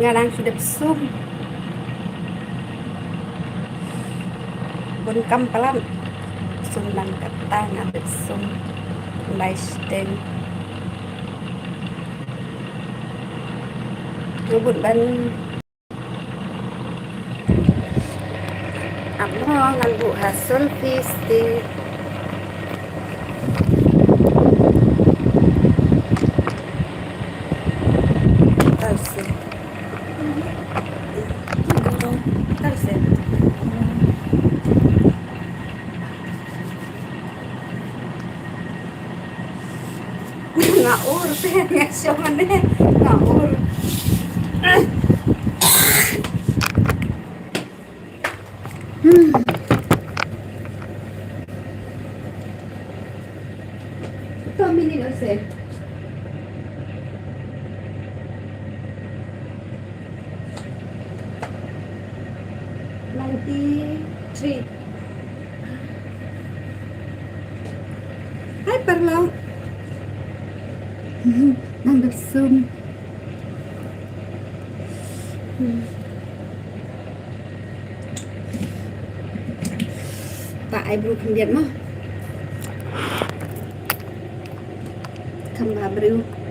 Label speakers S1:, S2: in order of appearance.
S1: ngarang sudah sum bunkam palat sum lang katang at sum lifestyle ngubut ban amo ngan bu hasil fistik talse talse ngaur sih ngasih mana ngaur kami ni nasi 93 hai paralok đang được sum tại bru không biết mà không bà bru